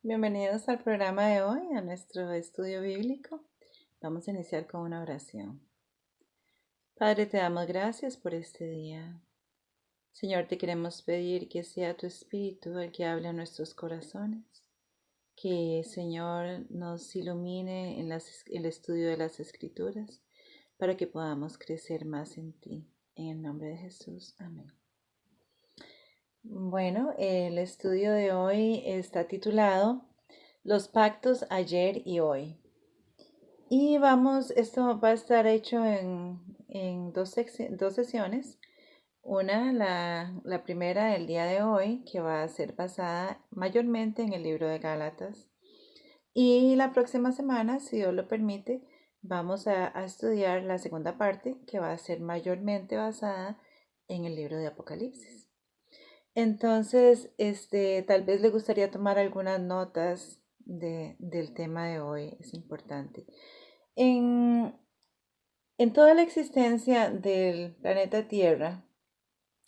Bienvenidos al programa de hoy, a nuestro estudio bíblico. Vamos a iniciar con una oración. Padre, te damos gracias por este día. Señor, te queremos pedir que sea tu Espíritu el que hable a nuestros corazones. Que, Señor, nos ilumine en el estudio de las Escrituras para que podamos crecer más en ti. En el nombre de Jesús. Amén. Bueno, el estudio de hoy está titulado Los pactos ayer y hoy. Y esto va a estar hecho en dos sesiones. Una, la primera el día de hoy, que va a ser basada mayormente en el libro de Gálatas. Y la próxima semana, si Dios lo permite, vamos a estudiar la segunda parte, que va a ser mayormente basada en el libro de Apocalipsis. Entonces, tal vez le gustaría tomar algunas notas del tema de hoy, es importante. En, en toda la existencia del planeta Tierra,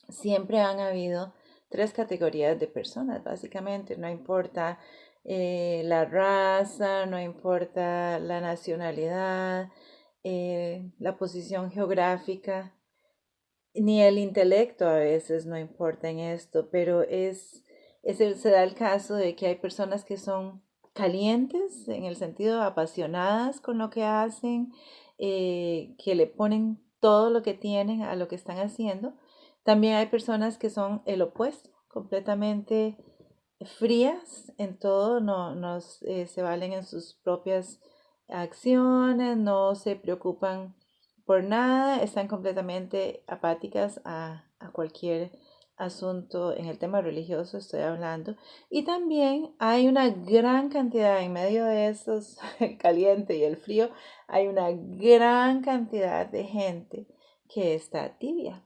siempre han habido tres categorías de personas, básicamente. No importa la raza, no importa la nacionalidad, la posición geográfica, ni el intelecto a veces no importa en esto, pero se da el caso de que hay personas que son calientes, en el sentido apasionadas con lo que hacen, que le ponen todo lo que tienen a lo que están haciendo. También hay personas que son el opuesto, completamente frías en todo, no se valen en sus propias acciones, no se preocupan por nada, están completamente apáticas a cualquier asunto en el tema religioso, estoy hablando. Y también hay una gran cantidad, en medio de esos, el caliente y el frío, hay una gran cantidad de gente que está tibia.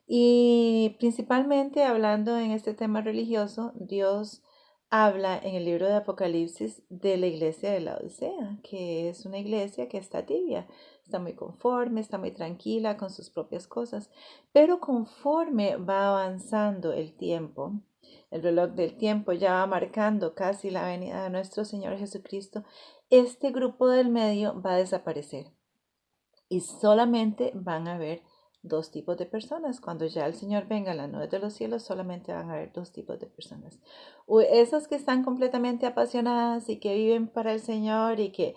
Y principalmente hablando en este tema religioso, Dios habla en el libro de Apocalipsis de la iglesia de la Odisea, que es una iglesia que está tibia, está muy conforme, está muy tranquila con sus propias cosas, pero conforme va avanzando el tiempo, el reloj del tiempo ya va marcando casi la venida de nuestro Señor Jesucristo, este grupo del medio va a desaparecer y solamente van a haber dos tipos de personas. Cuando ya el Señor venga a las nubes de los cielos, solamente van a haber dos tipos de personas. Esas que están completamente apasionadas y que viven para el Señor y que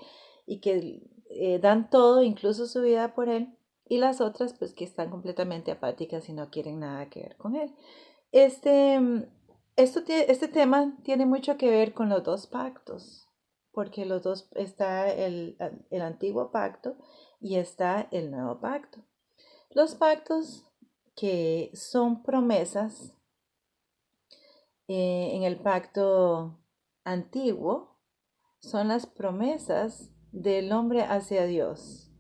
dan todo, incluso su vida por Él. Y las otras, pues que están completamente apáticas y no quieren nada que ver con Él. Este, este tema tiene mucho que ver con los dos pactos, porque los dos está el antiguo pacto y está el nuevo pacto. Los pactos que son promesas en el pacto antiguo son las promesas del hombre hacia Dios.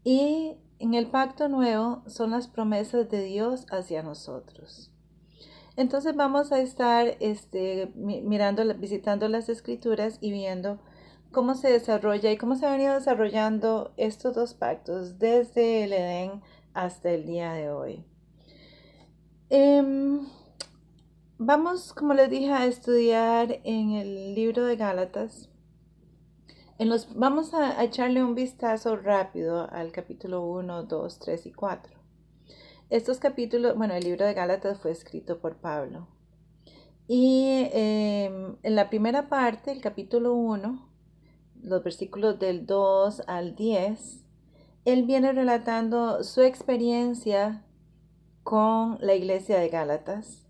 Y en el pacto nuevo son las promesas de Dios hacia nosotros. Entonces vamos a estar visitando las escrituras y viendo cómo se desarrolla y cómo se han venido desarrollando estos dos pactos desde el Edén hasta el día de hoy. Vamos, como les dije, a estudiar en el libro de Gálatas. Vamos a echarle un vistazo rápido al capítulo 1, 2, 3 y 4. Estos capítulos, bueno, el libro de Gálatas fue escrito por Pablo. Y en la primera parte, el capítulo 1, los versículos del 2 al 10, él viene relatando su experiencia con la iglesia de Gálatas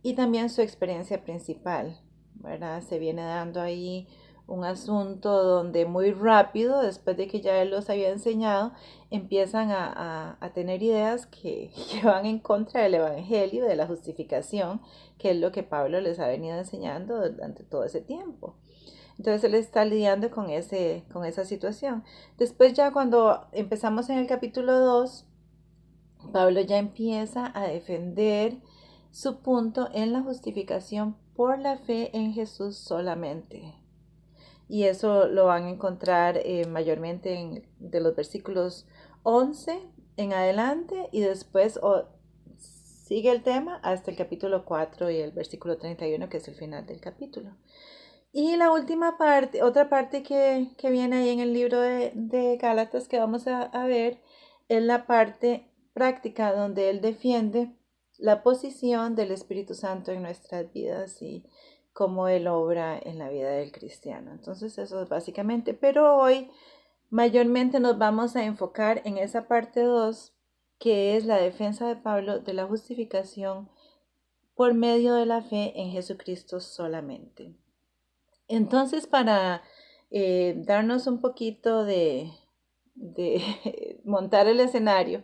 y también su experiencia principal, ¿verdad? Se viene dando ahí un asunto donde muy rápido, después de que ya él los había enseñado, empiezan a tener ideas que van en contra del evangelio, de la justificación, que es lo que Pablo les ha venido enseñando durante todo ese tiempo. Entonces él está lidiando con esa situación. Después ya cuando empezamos en el capítulo 2, Pablo ya empieza a defender su punto en la justificación por la fe en Jesús solamente. Y eso lo van a encontrar mayormente de los versículos 11 en adelante y después sigue el tema hasta el capítulo 4 y el versículo 31, que es el final del capítulo. Y la última parte, otra parte que viene ahí en el libro de Gálatas que vamos a ver, es la parte práctica donde él defiende la posición del Espíritu Santo en nuestras vidas y cómo él obra en la vida del cristiano. Entonces eso es básicamente, pero hoy mayormente nos vamos a enfocar en esa parte 2, que es la defensa de Pablo de la justificación por medio de la fe en Jesucristo solamente. Entonces, para darnos un poquito de montar el escenario,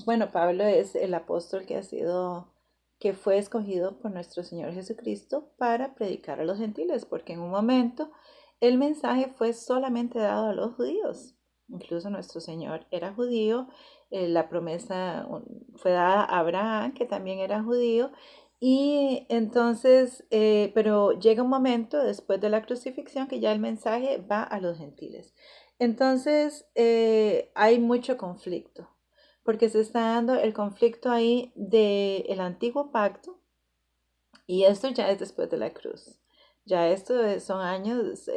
bueno, Pablo es el apóstol que fue escogido por nuestro Señor Jesucristo para predicar a los gentiles, porque en un momento el mensaje fue solamente dado a los judíos. Incluso nuestro Señor era judío, la promesa fue dada a Abraham, que también era judío, y entonces, pero llega un momento después de la crucifixión que ya el mensaje va a los gentiles. Entonces, hay mucho conflicto, porque se está dando el conflicto ahí del antiguo pacto, y esto ya es después de la cruz. Ya esto son años,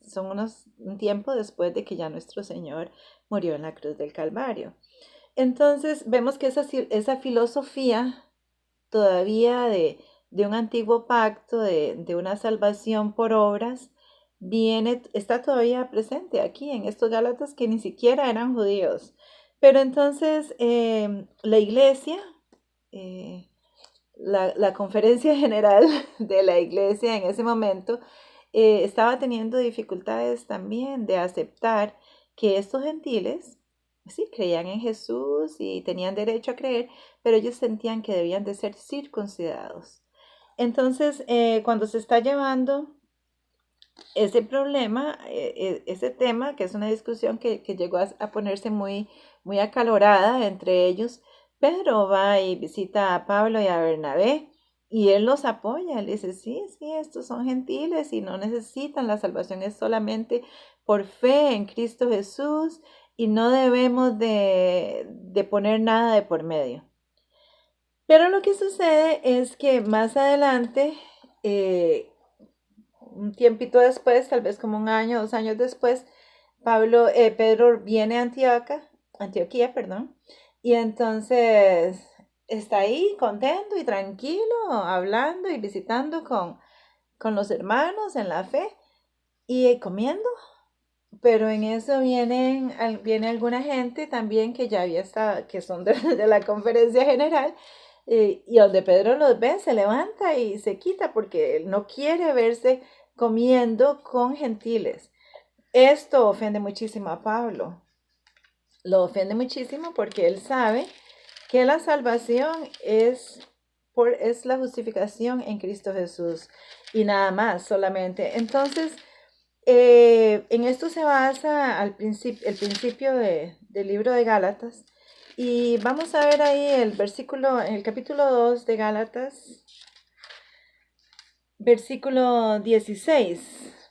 son un tiempo después de que ya nuestro Señor murió en la cruz del Calvario. Entonces, vemos que esa filosofía todavía de un antiguo pacto, de una salvación por obras, está todavía presente aquí en estos Gálatas que ni siquiera eran judíos. Pero entonces la iglesia, eh, la conferencia general de la iglesia en ese momento, estaba teniendo dificultades también de aceptar que estos gentiles, sí, creían en Jesús y tenían derecho a creer, pero ellos sentían que debían de ser circuncidados. Entonces, cuando se está llevando ese problema, ese tema, que es una discusión que llegó a ponerse muy, muy acalorada entre ellos, Pedro va y visita a Pablo y a Bernabé y él los apoya. Él dice, sí, sí, estos son gentiles y no necesitan, la salvación es solamente por fe en Cristo Jesús y no debemos de poner nada de por medio. Pero lo que sucede es que más adelante, un tiempito después, tal vez como un año, 2 años después, Pedro viene a Antioquía, perdón, y entonces está ahí contento y tranquilo, hablando y visitando con los hermanos en la fe y comiendo. Pero en eso viene alguna gente también que ya había estado, que son de la conferencia general, y donde Pedro los ve, se levanta y se quita porque él no quiere verse comiendo con gentiles. Esto ofende muchísimo a Pablo. Lo ofende muchísimo porque él sabe que la salvación es la justificación en Cristo Jesús y nada más, solamente. Entonces, en esto se basa el principio del libro de Gálatas. Y vamos a ver ahí en el capítulo 2 de Gálatas, versículo 16.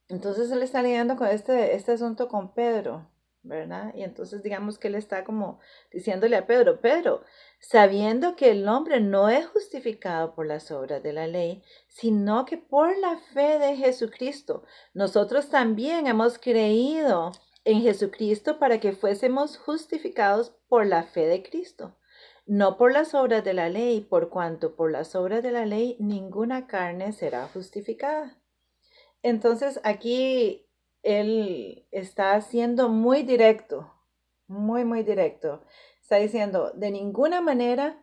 Entonces él está lidiando con este asunto con Pedro, ¿verdad? Y entonces digamos que él está como diciéndole a Pedro, Pedro, sabiendo que el hombre no es justificado por las obras de la ley, sino que por la fe de Jesucristo. Nosotros también hemos creído en Jesucristo para que fuésemos justificados por la fe de Cristo, no por las obras de la ley, por cuanto por las obras de la ley ninguna carne será justificada. Entonces aquí él está siendo muy directo, muy, muy directo. Está diciendo, de ninguna manera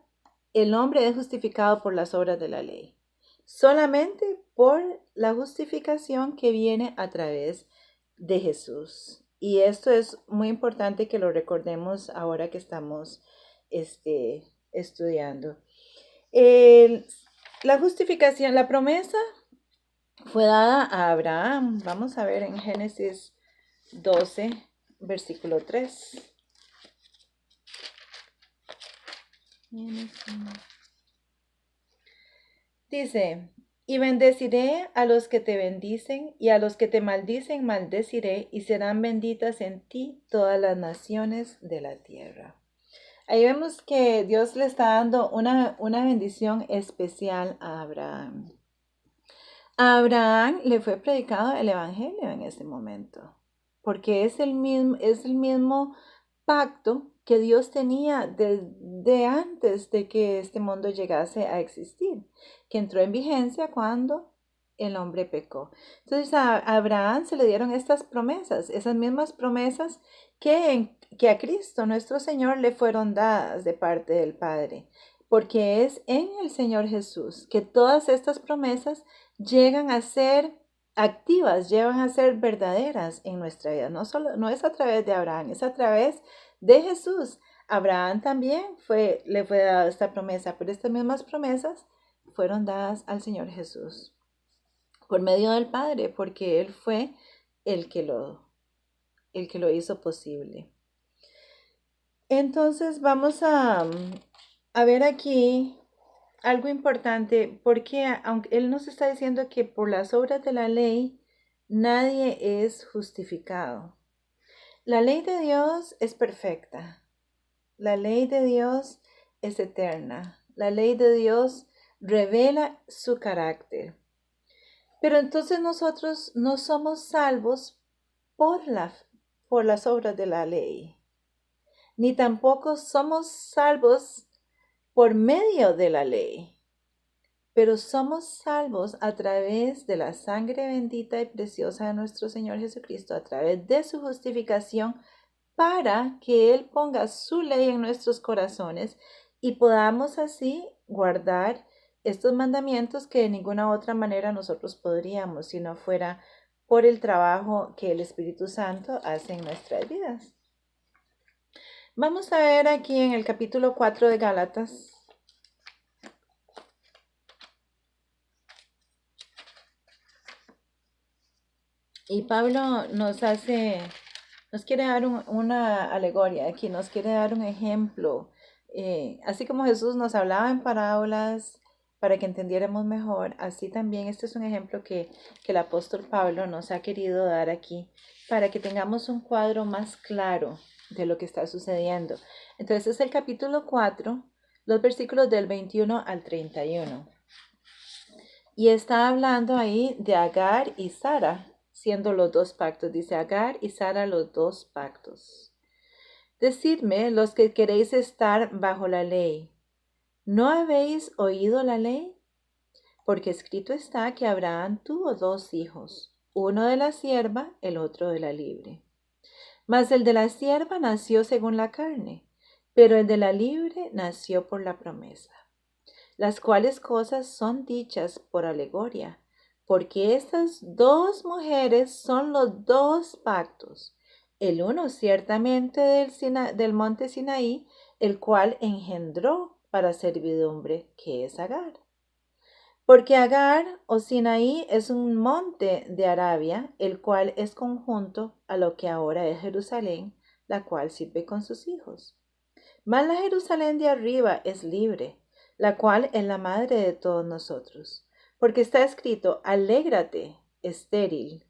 el hombre es justificado por las obras de la ley, solamente por la justificación que viene a través de Jesús. Y esto es muy importante que lo recordemos ahora que estamos estudiando. El- la justificación, la promesa fue dada a Abraham. Vamos a ver en Génesis 12, versículo 3. Dice, y bendeciré a los que te bendicen, y a los que te maldicen maldeciré, y serán benditas en ti todas las naciones de la tierra. Ahí vemos que Dios le está dando una bendición especial a Abraham. A Abraham le fue predicado el Evangelio en ese momento, porque es el mismo pacto que Dios tenía desde antes de que este mundo llegase a existir, que entró en vigencia cuando el hombre pecó. Entonces a Abraham se le dieron estas promesas, esas mismas promesas que a Cristo, nuestro Señor, le fueron dadas de parte del Padre, porque es en el Señor Jesús que todas estas promesas llegan a ser activas, llegan a ser verdaderas en nuestra vida. No es a través de Abraham, es a través de Jesús. Abraham también le fue dada esta promesa, pero estas mismas promesas fueron dadas al Señor Jesús por medio del Padre, porque Él fue el que el que lo hizo posible. Entonces vamos a ver aquí algo importante, porque aunque Él nos está diciendo que por las obras de la ley nadie es justificado. La ley de Dios es perfecta. La ley de Dios es eterna. La ley de Dios revela su carácter. Pero entonces nosotros no somos salvos por las obras de la ley, ni tampoco somos salvos por medio de la ley, pero somos salvos a través de la sangre bendita y preciosa de nuestro Señor Jesucristo, a través de su justificación, para que Él ponga su ley en nuestros corazones y podamos así guardar estos mandamientos que de ninguna otra manera nosotros podríamos, si no fuera por el trabajo que el Espíritu Santo hace en nuestras vidas. Vamos a ver aquí en el capítulo 4 de Gálatas. Y Pablo nos quiere dar una alegoría aquí, nos quiere dar un ejemplo. Así como Jesús nos hablaba en parábolas para que entendiéramos mejor, así también este es un ejemplo que el apóstol Pablo nos ha querido dar aquí para que tengamos un cuadro más claro de lo que está sucediendo. Entonces es el capítulo 4, los versículos del 21 al 31. Y está hablando ahí de Agar y Sara, siendo los dos pactos. Dice Agar y Sara, los dos pactos. Decidme, los que queréis estar bajo la ley, ¿no habéis oído la ley? Porque escrito está que Abraham tuvo dos hijos, uno de la sierva, el otro de la libre. Mas el de la sierva nació según la carne, pero el de la libre nació por la promesa. Las cuales cosas son dichas por alegoría, porque estas dos mujeres son los dos pactos, el uno ciertamente del monte Sinaí, el cual engendró para servidumbre, que es Agar. Porque Agar o Sinaí es un monte de Arabia, el cual es conjunto a lo que ahora es Jerusalén, la cual sirve con sus hijos. Mas la Jerusalén de arriba es libre, la cual es la madre de todos nosotros. Porque está escrito, alégrate, estéril,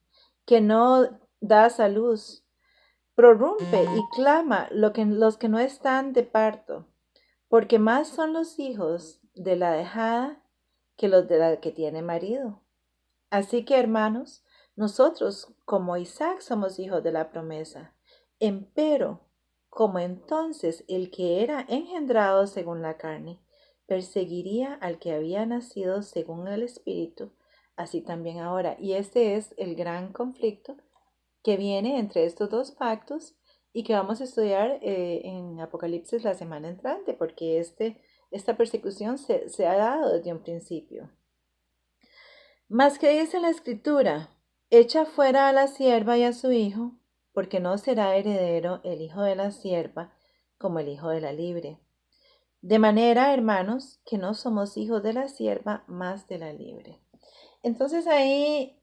que no das a luz, prorrumpe y clama los que no están de parto, porque más son los hijos de la dejada que los de la que tiene marido. Así que, hermanos, nosotros como Isaac somos hijos de la promesa. Empero, como entonces el que era engendrado según la carne perseguiría al que había nacido según el Espíritu, así también ahora. Y este es el gran conflicto que viene entre estos dos pactos y que vamos a estudiar en Apocalipsis la semana entrante, porque esta persecución se ha dado desde un principio. Mas que dice la Escritura, echa fuera a la sierva y a su hijo, porque no será heredero el hijo de la sierva como el hijo de la libre. De manera, hermanos, que no somos hijos de la sierva, más de la libre. Entonces ahí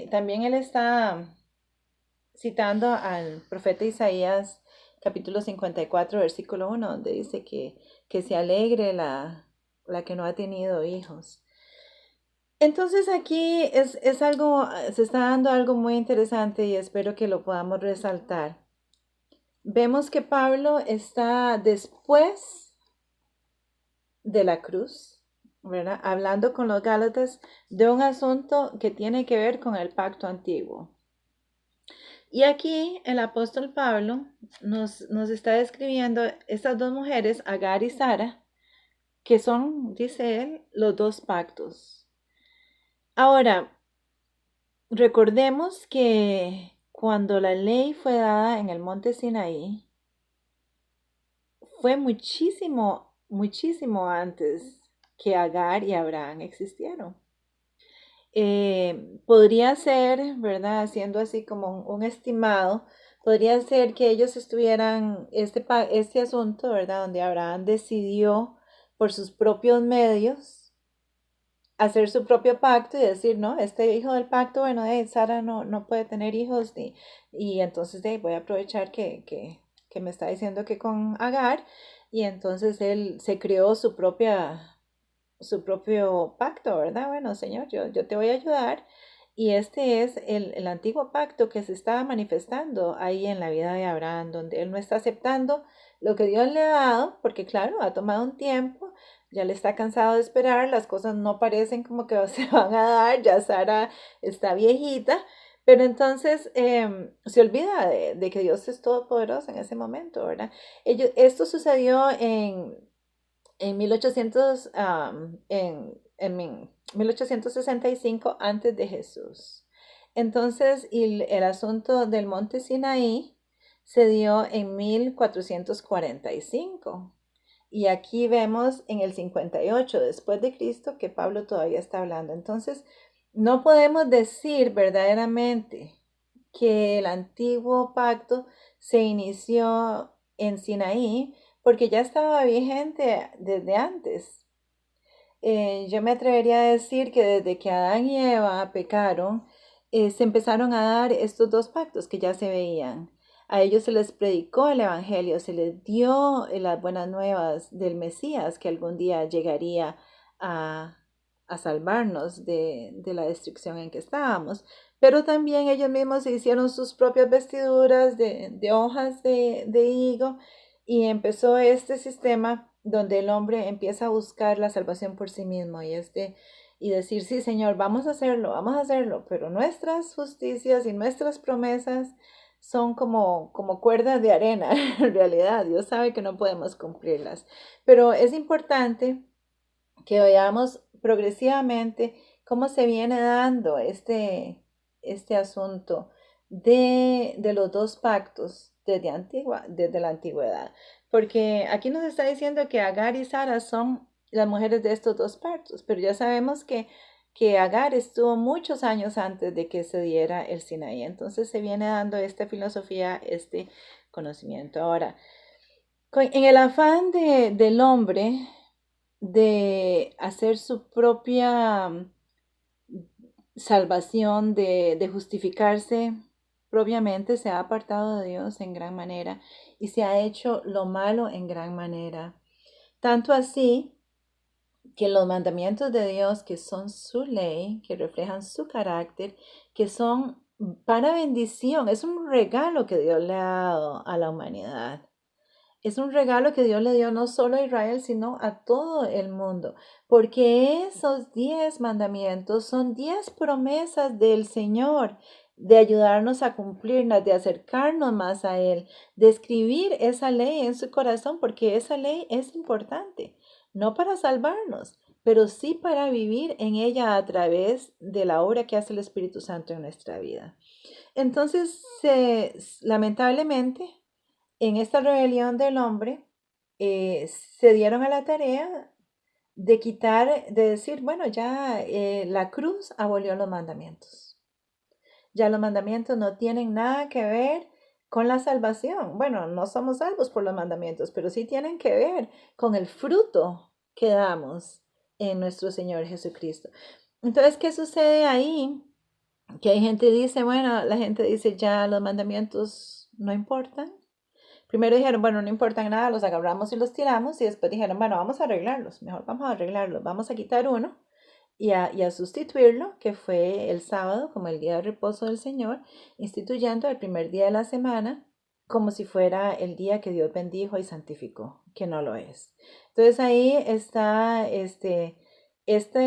también él está citando al profeta Isaías capítulo 54, versículo 1, donde dice que se alegre la que no ha tenido hijos. Entonces aquí es algo, se está dando algo muy interesante y espero que lo podamos resaltar. vemos que Pablo está después de la cruz, ¿verdad? Hablando con los Gálatas de un asunto que tiene que ver con el pacto antiguo. Y aquí el apóstol Pablo nos está describiendo estas dos mujeres, Agar y Sara, que son, dice él, los dos pactos. Ahora, recordemos que cuando la ley fue dada en el monte Sinaí, fue muchísimo, muchísimo antes que Agar y Abraham existieron. Podría ser, ¿verdad? Haciendo así como un estimado, podría ser que ellos estuvieran, este asunto, ¿verdad? Donde Abraham decidió por sus propios medios hacer su propio pacto y decir, no, este hijo del pacto, bueno, Sara no puede tener hijos, y entonces voy a aprovechar que me está diciendo que con Agar, y entonces él se creó su propio pacto, ¿verdad? Bueno, Señor, yo te voy a ayudar. Y este es el antiguo pacto que se está manifestando ahí en la vida de Abraham, donde él no está aceptando lo que Dios le ha dado, porque claro, ha tomado un tiempo, ya le está cansado de esperar, las cosas no parecen como que se van a dar, ya Sara está viejita, pero entonces se olvida de que Dios es todopoderoso en ese momento, ¿verdad? Esto sucedió en 1800, en 1865 antes de Jesús. Entonces, el asunto del monte Sinaí se dio en 1445. Y aquí vemos en el 58 después de Cristo que Pablo todavía está hablando. Entonces, no podemos decir verdaderamente que el antiguo pacto se inició en Sinaí, porque ya estaba vigente desde antes. Yo me atrevería a decir que desde que Adán y Eva pecaron, se empezaron a dar estos dos pactos que ya se veían. A ellos se les predicó el Evangelio, se les dio las buenas nuevas del Mesías que algún día llegaría a, a salvarnos de la destrucción en que estábamos. Pero también ellos mismos se hicieron sus propias vestiduras de hojas de higo, y empezó este sistema donde el hombre empieza a buscar la salvación por sí mismo y decir, sí, Señor, vamos a hacerlo, pero nuestras justicias y nuestras promesas son como cuerdas de arena, en realidad. Dios sabe que no podemos cumplirlas, pero es importante que veamos progresivamente cómo se viene dando este asunto de los dos pactos desde la antigüedad. Porque aquí nos está diciendo que Agar y Sara son las mujeres de estos dos pactos, pero ya sabemos que Agar estuvo muchos años antes de que se diera el Sinaí. Entonces se viene dando esta filosofía, este conocimiento. Ahora, en el afán del hombre de hacer su propia salvación, de justificarse propiamente, se ha apartado de Dios en gran manera y se ha hecho lo malo en gran manera. Tanto así que los mandamientos de Dios, que son su ley, que reflejan su carácter, que son para bendición, es un regalo que Dios le ha dado a la humanidad. Es un regalo que Dios le dio no solo a Israel, sino a todo el mundo, porque esos 10 mandamientos son 10 promesas del Señor de ayudarnos a cumplirlas, de acercarnos más a Él, de escribir esa ley en su corazón, porque esa ley es importante, no para salvarnos, pero sí para vivir en ella a través de la obra que hace el Espíritu Santo en nuestra vida. Entonces, lamentablemente, en esta rebelión del hombre, se dieron a la tarea de quitar, de decir, bueno, ya la cruz abolió los mandamientos. Ya los mandamientos no tienen nada que ver con la salvación. Bueno, no somos salvos por los mandamientos, pero sí tienen que ver con el fruto que damos en nuestro Señor Jesucristo. Entonces, ¿qué sucede ahí? Que hay gente que dice, bueno, la gente dice, ya los mandamientos no importan. Primero dijeron, bueno, no importa nada, los agarramos y los tiramos. Y después dijeron, bueno, vamos a arreglarlos. Mejor vamos a arreglarlos. Vamos a quitar uno y a sustituirlo, que fue el sábado, como el día de reposo del Señor, instituyendo el primer día de la semana como si fuera el día que Dios bendijo y santificó, que no lo es. Entonces ahí está este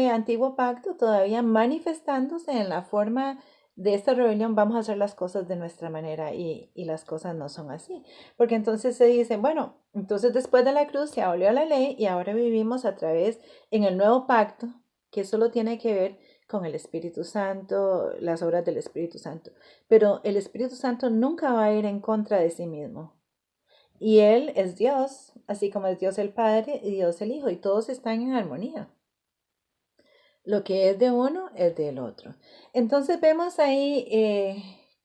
antiguo pacto todavía manifestándose en la forma de esta rebelión. Vamos a hacer las cosas de nuestra manera y las cosas no son así. Porque entonces se dice, bueno, entonces después de la cruz se abolió la ley y ahora vivimos a través en el nuevo pacto, que solo tiene que ver con el Espíritu Santo, las obras del Espíritu Santo. Pero el Espíritu Santo nunca va a ir en contra de sí mismo. Y Él es Dios, así como es Dios el Padre y Dios el Hijo, y todos están en armonía. Lo que es de uno es del otro. Entonces vemos ahí,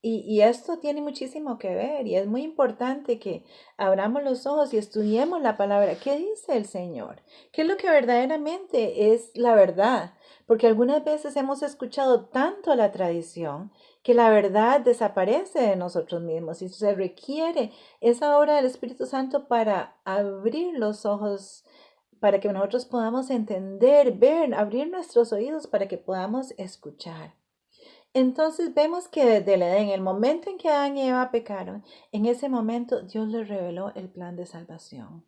y esto tiene muchísimo que ver, y es muy importante que abramos los ojos y estudiemos la palabra. ¿Qué dice el Señor? ¿Qué es lo que verdaderamente es la verdad? Porque algunas veces hemos escuchado tanto la tradición que la verdad desaparece de nosotros mismos y se requiere esa obra del Espíritu Santo para abrir los ojos, para que nosotros podamos entender, ver, abrir nuestros oídos para que podamos escuchar. Entonces vemos que desde el Edén, el momento en que Adán y Eva pecaron, en ese momento Dios les reveló el plan de salvación.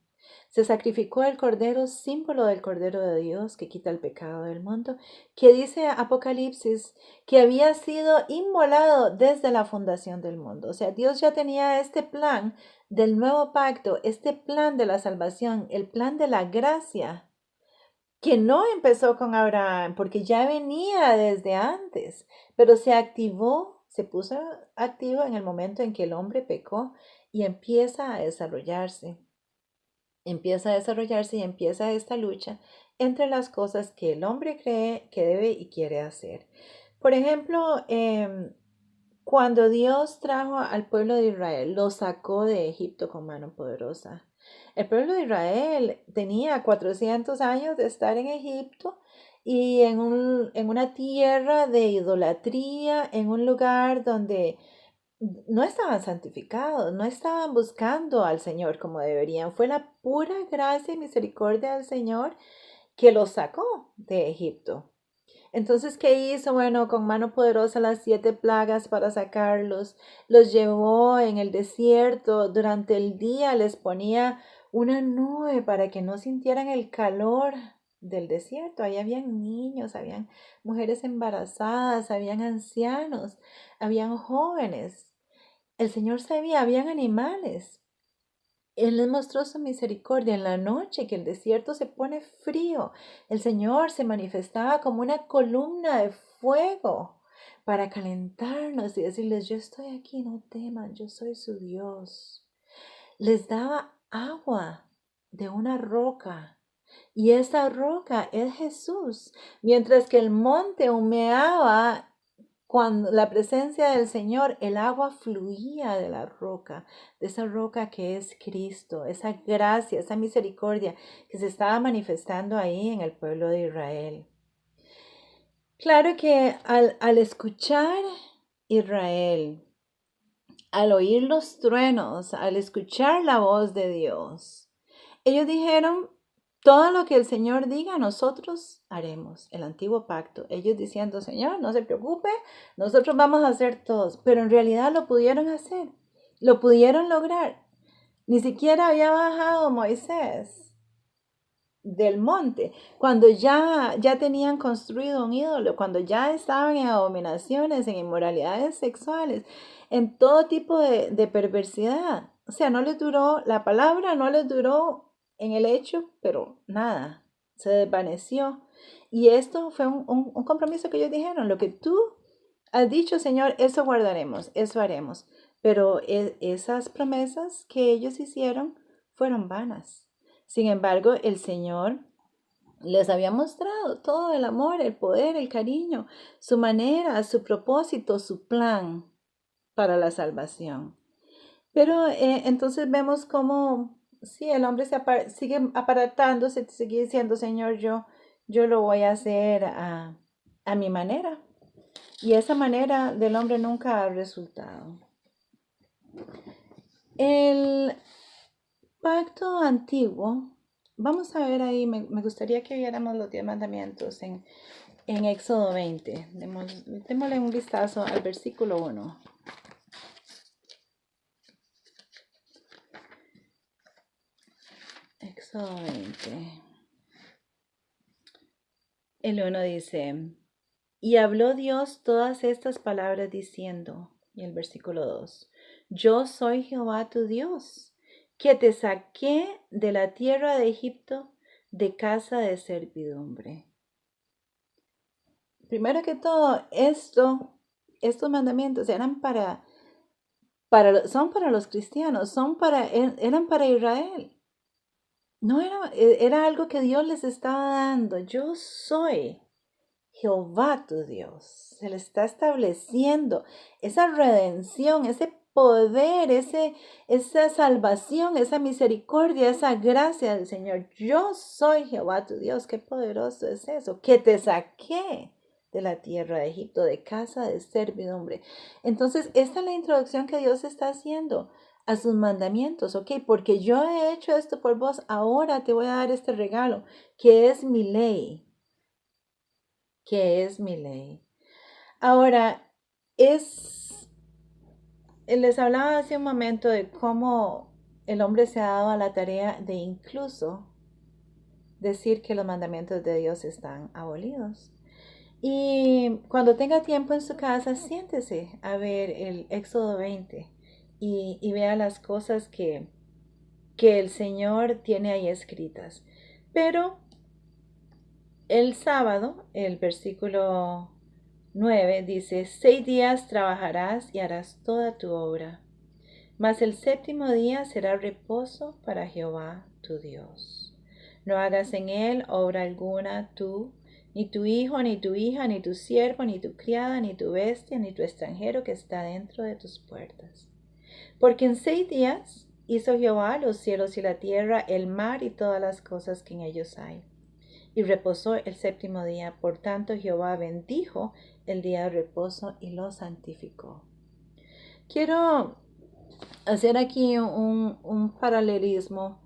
Se sacrificó el cordero, símbolo del cordero de Dios que quita el pecado del mundo, que dice Apocalipsis que había sido inmolado desde la fundación del mundo. O sea, Dios ya tenía este plan del nuevo pacto, este plan de la salvación, el plan de la gracia, que no empezó con Abraham, porque ya venía desde antes, pero se activó, se puso activo en el momento en que el hombre pecó y empieza a desarrollarse y empieza esta lucha entre las cosas que el hombre cree que debe y quiere hacer. Por ejemplo, cuando Dios trajo al pueblo de Israel, lo sacó de Egipto con mano poderosa. El pueblo de Israel tenía 400 años de estar en Egipto y en una tierra de idolatría, en un lugar donde no estaban santificados, no estaban buscando al Señor como deberían. Fue la pura gracia y misericordia del Señor que los sacó de Egipto. Entonces, ¿qué hizo? Bueno, con mano poderosa las 7 plagas para sacarlos. Los llevó en el desierto. Durante el día les ponía una nube para que no sintieran el calor del desierto. Ahí habían niños, habían mujeres embarazadas, habían ancianos, habían jóvenes. El Señor sabía, habían animales. Él les mostró su misericordia en la noche, que el desierto se pone frío. El Señor se manifestaba como una columna de fuego para calentarnos y decirles, yo estoy aquí, no teman, yo soy su Dios. Les daba agua de una roca y esa roca es Jesús. Mientras que el monte humeaba, cuando la presencia del Señor, el agua fluía de la roca, de esa roca que es Cristo, esa gracia, esa misericordia que se estaba manifestando ahí en el pueblo de Israel. Claro que al escuchar Israel, al oír los truenos, al escuchar la voz de Dios, ellos dijeron, todo lo que el Señor diga, nosotros haremos. El antiguo pacto. Ellos diciendo, Señor, no se preocupe, nosotros vamos a hacer todos. Pero en realidad lo pudieron hacer. Lo pudieron lograr. Ni siquiera había bajado Moisés del monte. Cuando ya tenían construido un ídolo, cuando ya estaban en abominaciones, en inmoralidades sexuales, en todo tipo de perversidad. O sea, no les duró la palabra, no les duró en el hecho, pero nada, se desvaneció. Y esto fue un compromiso que ellos dijeron, lo que tú has dicho, Señor, eso guardaremos, eso haremos. Pero esas promesas que ellos hicieron fueron vanas. Sin embargo, el Señor les había mostrado todo el amor, el poder, el cariño, su manera, su propósito, su plan para la salvación. Pero entonces vemos cómo, sí, el hombre sigue apartándose, sigue diciendo, Señor, yo lo voy a hacer a mi manera. Y esa manera del hombre nunca ha resultado. El pacto antiguo, vamos a ver ahí, me gustaría que viéramos los 10 mandamientos en Éxodo 20. Démosle un vistazo al versículo 1. Éxodo 20. El 1 dice, y habló Dios todas estas palabras diciendo, y el versículo 2, yo soy Jehová tu Dios, que te saqué de la tierra de Egipto, de casa de servidumbre. Primero que todo, estos mandamientos eran son para los cristianos, eran para Israel. No era algo que Dios les estaba dando. Yo soy Jehová tu Dios. Se le está estableciendo esa redención, ese poder, esa salvación, esa misericordia, esa gracia del Señor. Yo soy Jehová tu Dios. Qué poderoso es eso. Que te saqué de la tierra de Egipto, de casa de servidumbre. Entonces, esta es la introducción que Dios está haciendo a sus mandamientos, ¿ok? Porque yo he hecho esto por vos, ahora te voy a dar este regalo, que es mi ley, que es mi ley. Ahora, les hablaba hace un momento de cómo el hombre se ha dado a la tarea de incluso decir que los mandamientos de Dios están abolidos. Y cuando tenga tiempo en su casa, siéntese a ver el Éxodo 20 y vea las cosas que el Señor tiene ahí escritas. Pero el sábado, el versículo 9 dice, 6 días trabajarás y harás toda tu obra, mas el séptimo día será reposo para Jehová tu Dios. No hagas en él obra alguna tú, ni tu hijo, ni tu hija, ni tu siervo, ni tu criada, ni tu bestia, ni tu extranjero que está dentro de tus puertas. Porque en 6 días hizo Jehová los cielos y la tierra, el mar y todas las cosas que en ellos hay. Y reposó el séptimo día. Por tanto, Jehová bendijo el día de reposo y lo santificó. Quiero hacer aquí un paralelismo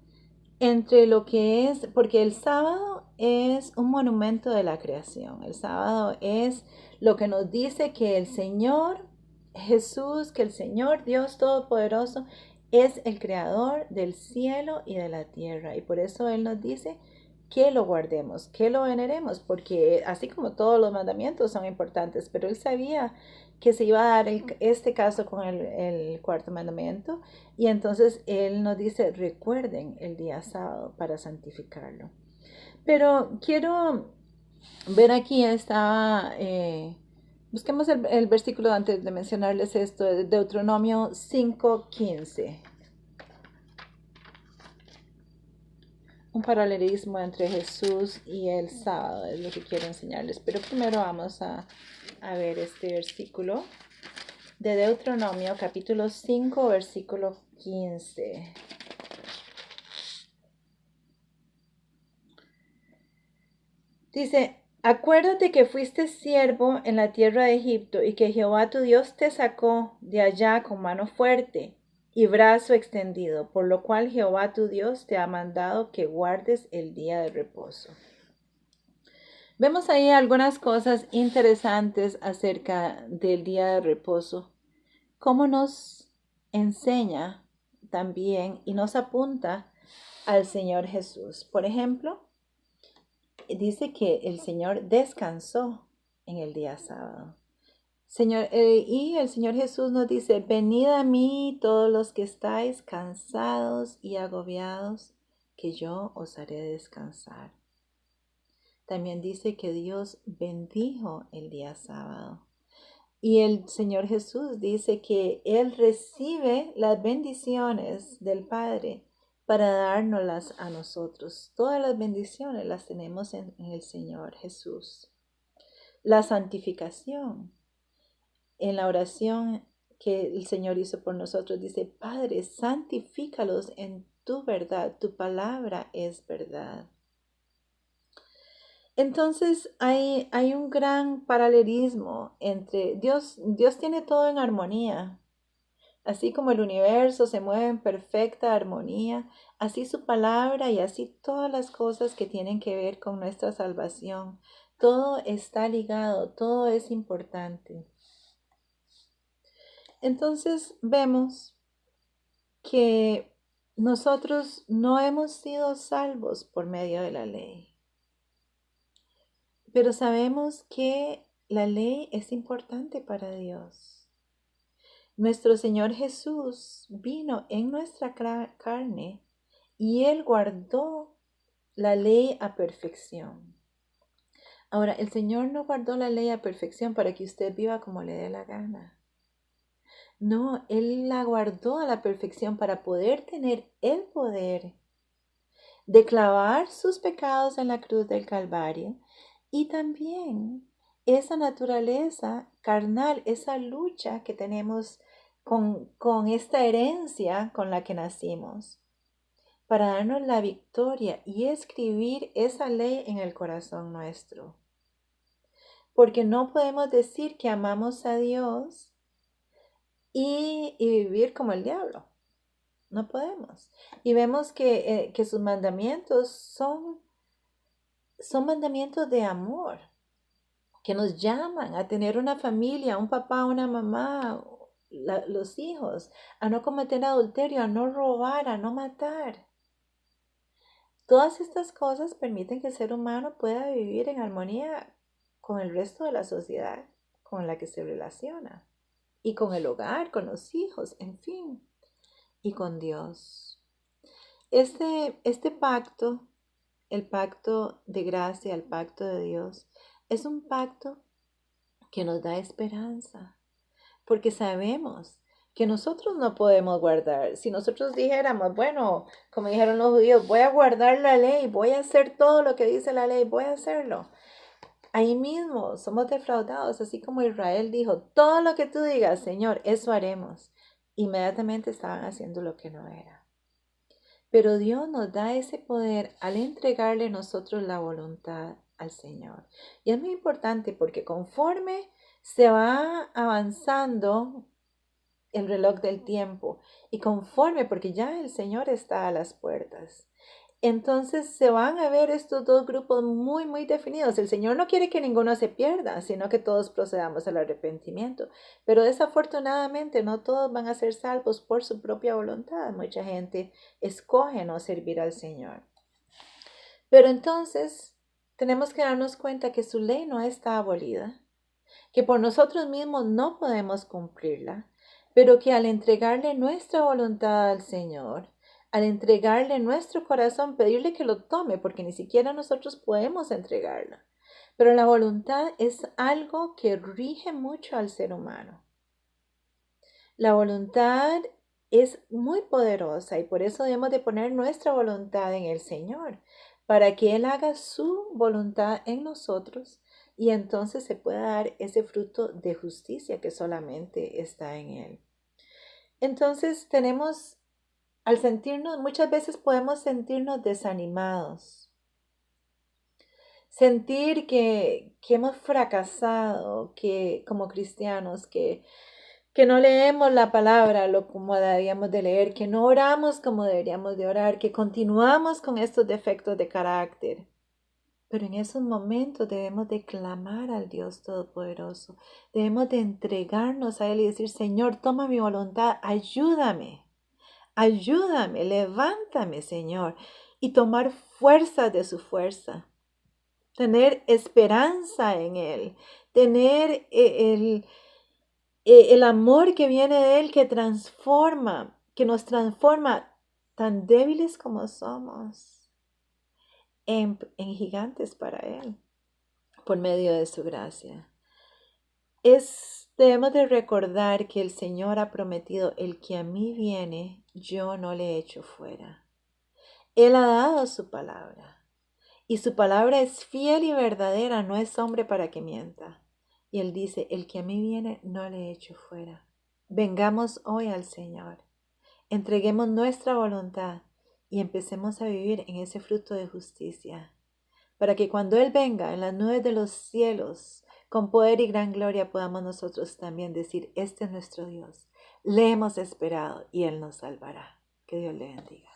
entre lo que es, porque el sábado es un monumento de la creación. El sábado es lo que nos dice que el Señor Jesús, que el Señor Dios Todopoderoso es el creador del cielo y de la tierra. Y por eso Él nos dice que lo guardemos, que lo veneremos, porque así como todos los mandamientos son importantes, pero Él sabía que se iba a dar este caso con el cuarto mandamiento, y entonces Él nos dice, recuerden el día sábado para santificarlo. Pero quiero ver aquí, busquemos el versículo antes de mencionarles esto, de Deuteronomio 5:15. Un paralelismo entre Jesús y el sábado es lo que quiero enseñarles. Pero primero vamos a ver este versículo de Deuteronomio capítulo 5, versículo 15. Dice, acuérdate que fuiste siervo en la tierra de Egipto y que Jehová tu Dios te sacó de allá con mano fuerte y brazo extendido, por lo cual Jehová tu Dios te ha mandado que guardes el día de reposo. Vemos ahí algunas cosas interesantes acerca del día de reposo, cómo nos enseña también y nos apunta al Señor Jesús. Por ejemplo, dice que el Señor descansó en el día sábado. Y el Señor Jesús nos dice, venid a mí todos los que estáis cansados y agobiados, que yo os haré descansar. También dice que Dios bendijo el día sábado. Y el Señor Jesús dice que Él recibe las bendiciones del Padre para dárnoslas a nosotros. Todas las bendiciones las tenemos en el Señor Jesús. La santificación. En la oración que el Señor hizo por nosotros, dice, Padre, santifícalos en tu verdad, tu palabra es verdad. Entonces hay un gran paralelismo entre Dios tiene todo en armonía. Así como el universo se mueve en perfecta armonía, así su palabra y así todas las cosas que tienen que ver con nuestra salvación. Todo está ligado, todo es importante. Entonces vemos que nosotros no hemos sido salvos por medio de la ley, pero sabemos que la ley es importante para Dios. Nuestro Señor Jesús vino en nuestra carne y Él guardó la ley a perfección. Ahora, el Señor no guardó la ley a perfección para que usted viva como le dé la gana. No, Él la guardó a la perfección para poder tener el poder de clavar sus pecados en la cruz del Calvario y también esa naturaleza carnal, esa lucha que tenemos con esta herencia con la que nacimos, para darnos la victoria y escribir esa ley en el corazón nuestro. Porque no podemos decir que amamos a Dios y vivir como el diablo. No podemos. Y vemos que sus mandamientos son mandamientos de amor, que nos llaman a tener una familia, un papá, una mamá, los hijos, a no cometer adulterio, a no robar, a no matar. Todas estas cosas permiten que el ser humano pueda vivir en armonía con el resto de la sociedad con la que se relaciona, y con el hogar, con los hijos, en fin, y con Dios. Este pacto, el pacto de gracia, el pacto de Dios, es un pacto que nos da esperanza, porque sabemos que nosotros no podemos guardar. Si nosotros dijéramos, bueno, como dijeron los judíos, voy a guardar la ley, voy a hacer todo lo que dice la ley, voy a hacerlo. Ahí mismo somos defraudados, así como Israel dijo, todo lo que tú digas, Señor, eso haremos. Inmediatamente estaban haciendo lo que no era. Pero Dios nos da ese poder al entregarle nosotros la voluntad al Señor. Y es muy importante porque conforme se va avanzando el reloj del tiempo y conforme, porque ya el Señor está a las puertas, entonces se van a ver estos dos grupos muy, muy definidos. El Señor no quiere que ninguno se pierda, sino que todos procedamos al arrepentimiento. Pero desafortunadamente no todos van a ser salvos por su propia voluntad. Mucha gente escoge no servir al Señor. Pero entonces tenemos que darnos cuenta que su ley no está abolida, que por nosotros mismos no podemos cumplirla, pero que al entregarle nuestra voluntad al Señor, al entregarle nuestro corazón, pedirle que lo tome, porque ni siquiera nosotros podemos entregarla. Pero la voluntad es algo que rige mucho al ser humano. La voluntad es muy poderosa y por eso debemos de poner nuestra voluntad en el Señor, para que Él haga su voluntad en nosotros y entonces se pueda dar ese fruto de justicia que solamente está en Él. Entonces al sentirnos, muchas veces podemos sentirnos desanimados, sentir que hemos fracasado, que como cristianos, que no leemos la palabra como deberíamos de leer, que no oramos como deberíamos de orar, que continuamos con estos defectos de carácter. Pero en esos momentos debemos de clamar al Dios Todopoderoso. Debemos de entregarnos a Él y decir, Señor, toma mi voluntad, ayúdame. Ayúdame, levántame, Señor, y tomar fuerza de su fuerza. Tener esperanza en Él. Tener el amor que viene de Él que transforma, que nos transforma tan débiles como somos en gigantes para Él por medio de su gracia. Debemos de recordar que el Señor ha prometido, el que a mí viene, yo no le echo fuera. Él ha dado su palabra y su palabra es fiel y verdadera, no es hombre para que mienta. Y Él dice, el que a mí viene, no le echo fuera. Vengamos hoy al Señor, entreguemos nuestra voluntad y empecemos a vivir en ese fruto de justicia, para que cuando Él venga en las nubes de los cielos, con poder y gran gloria, podamos nosotros también decir, este es nuestro Dios, le hemos esperado y Él nos salvará. Que Dios le bendiga.